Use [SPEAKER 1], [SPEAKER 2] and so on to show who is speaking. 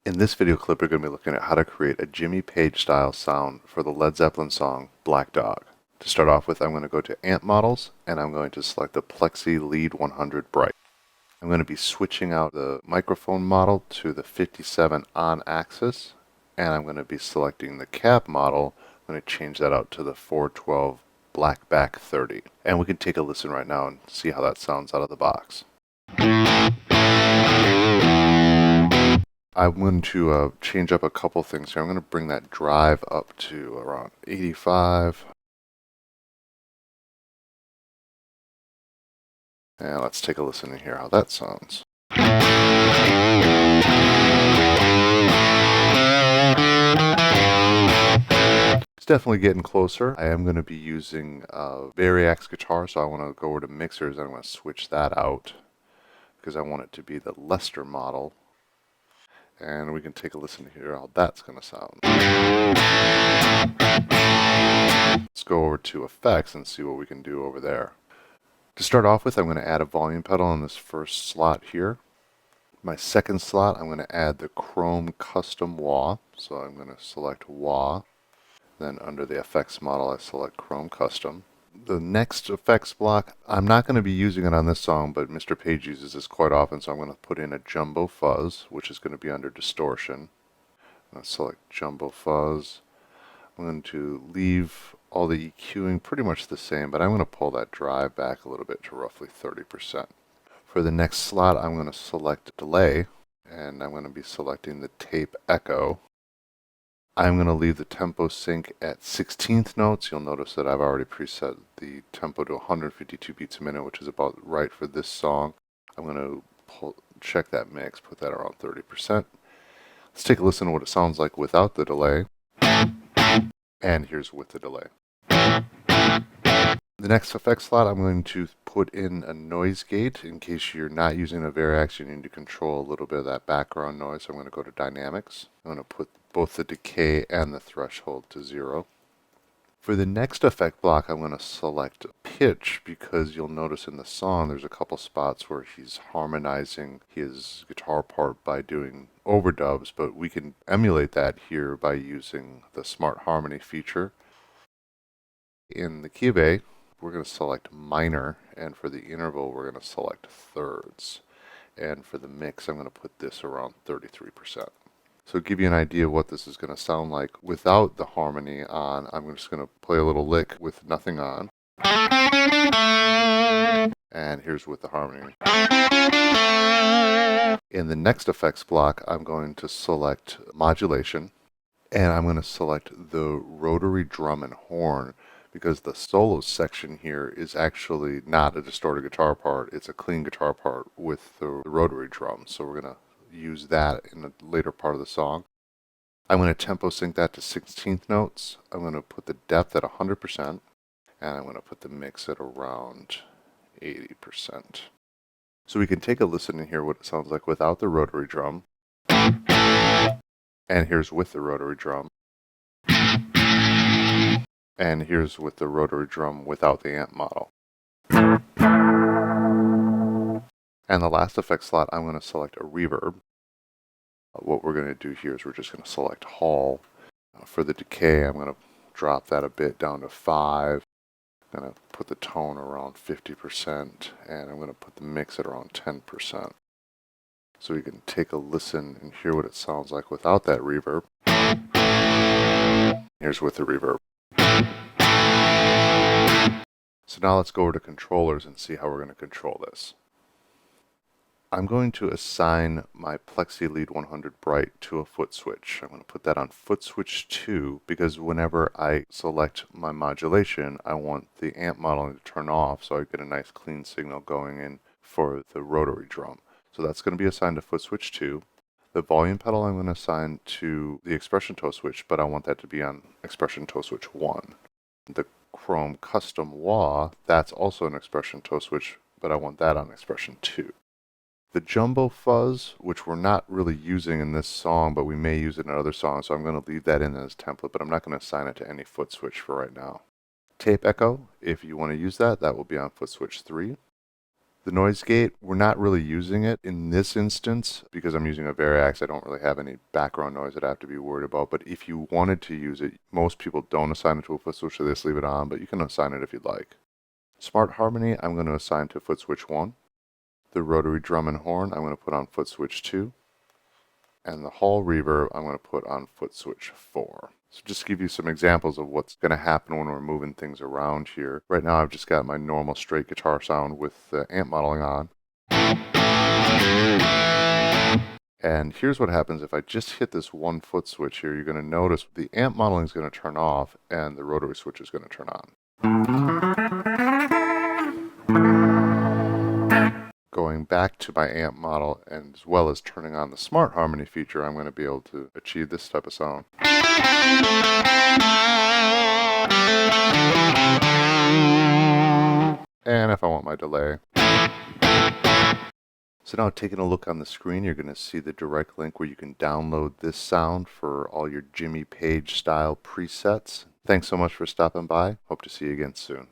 [SPEAKER 1] In this video clip, we're going to be looking at how to create a Jimmy Page style sound for the Led Zeppelin song Black Dog. To start off with, I'm going to go to Amp Models, and I'm going to select the Plexi Lead 100 Bright. I'm going to be switching out the microphone model to the 57 on axis, and I'm going to be selecting the cab model. I'm going to change that out to the 412 Black Back 30. And we can take a listen right now and see how that sounds out of the box. I'm going to change up a couple things here. I'm going to bring that drive up to around 85. And let's take a listen and hear how that sounds. It's definitely getting closer. I am going to be using a Variax guitar, so I want to go over to mixers and I'm going to switch that out because I want it to be the Lester model. And we can take a listen to hear how that's going to sound. Let's go over to effects and see what we can do over there. To start off with, I'm going to add a volume pedal on this first slot here. My second slot, I'm going to add the Chrome Custom Wah. So I'm going to select Wah. Then under the effects model, I select Chrome Custom. The next effects block, I'm not going to be using it on this song, but Mr. Page uses this quite often, so I'm going to put in a Jumbo Fuzz, which is going to be under Distortion. I'm going to select Jumbo Fuzz. I'm going to leave all the EQing pretty much the same, but I'm going to pull that drive back a little bit to roughly 30%. For the next slot, I'm going to select Delay, and I'm going to be selecting the Tape Echo. I'm going to leave the tempo sync at 16th notes. You'll notice that I've already preset the tempo to 152 beats a minute, which is about right for this song. I'm going to check that mix, put that around 30%. Let's take a listen to what it sounds like without the delay. And here's with the delay. The next effect slot, I'm going to put in a noise gate. In case you're not using a Variax, you need to control a little bit of that background noise. So I'm going to go to Dynamics. I'm going to put both the decay and the threshold to 0. For the next effect block, I'm going to select pitch because you'll notice in the song there's a couple spots where he's harmonizing his guitar part by doing overdubs, but we can emulate that here by using the Smart Harmony feature. In the key of A, we're going to select minor, and for the interval, we're going to select thirds. And for the mix, I'm going to put this around 33%. So to give you an idea of what this is going to sound like without the harmony on, I'm just going to play a little lick with nothing on. And here's with the harmony. In the next effects block, I'm going to select modulation, and I'm going to select the rotary drum and horn because the solo section here is actually not a distorted guitar part, it's a clean guitar part with the rotary drum. So we're going to use that in the later part of the song. I'm going to tempo sync that to 16th notes. I'm going to put the depth at 100%, and I'm going to put the mix at around 80%. So we can take a listen and hear what it sounds like without the rotary drum. And here's with the rotary drum. And here's with the rotary drum without the amp model. And the last effect slot, I'm going to select a reverb. What we're going to do here is we're just going to select Hall. For the decay, I'm going to drop that a bit down to 5. I'm going to put the tone around 50%, and I'm going to put the mix at around 10%. So we can take a listen and hear what it sounds like without that reverb. Here's with the reverb. So now let's go over to controllers and see how we're going to control this. I'm going to assign my Plexi Lead 100 Bright to a foot switch. I'm going to put that on foot switch 2 because whenever I select my modulation, I want the amp modeling to turn off so I get a nice clean signal going in for the rotary drum. So that's going to be assigned to foot switch 2. The volume pedal I'm going to assign to the expression toe switch, but I want that to be on expression toe switch 1. The Chrome Custom Wah, that's also an expression toe switch, but I want that on expression 2. The Jumbo Fuzz, which we're not really using in this song, but we may use it in other songs, so I'm going to leave that in as template, but I'm not going to assign it to any foot switch for right now. Tape Echo, if you want to use that, that will be on foot switch 3. The noise gate, we're not really using it in this instance because I'm using a Variax. I don't really have any background noise that I have to be worried about. But if you wanted to use it, most people don't assign it to a foot switch, so they just leave it on, but you can assign it if you'd like. Smart harmony, I'm going to assign to foot switch 1. The rotary drum and horn, I'm going to put on foot switch 2. And the hall reverb, I'm going to put on foot switch 4. So just to give you some examples of what's going to happen when we're moving things around here. Right now I've just got my normal straight guitar sound with the amp modeling on. And here's what happens if I just hit this one foot switch here. You're going to notice the amp modeling is going to turn off and the rotary switch is going to turn on. Going back to my amp model and as well as turning on the smart harmony feature, I'm going to be able to achieve this type of sound. And if I want my delay. So now taking a look on the screen, you're going to see the direct link where you can download this sound for all your Jimmy Page style presets. Thanks so much for stopping by. Hope to see you again soon.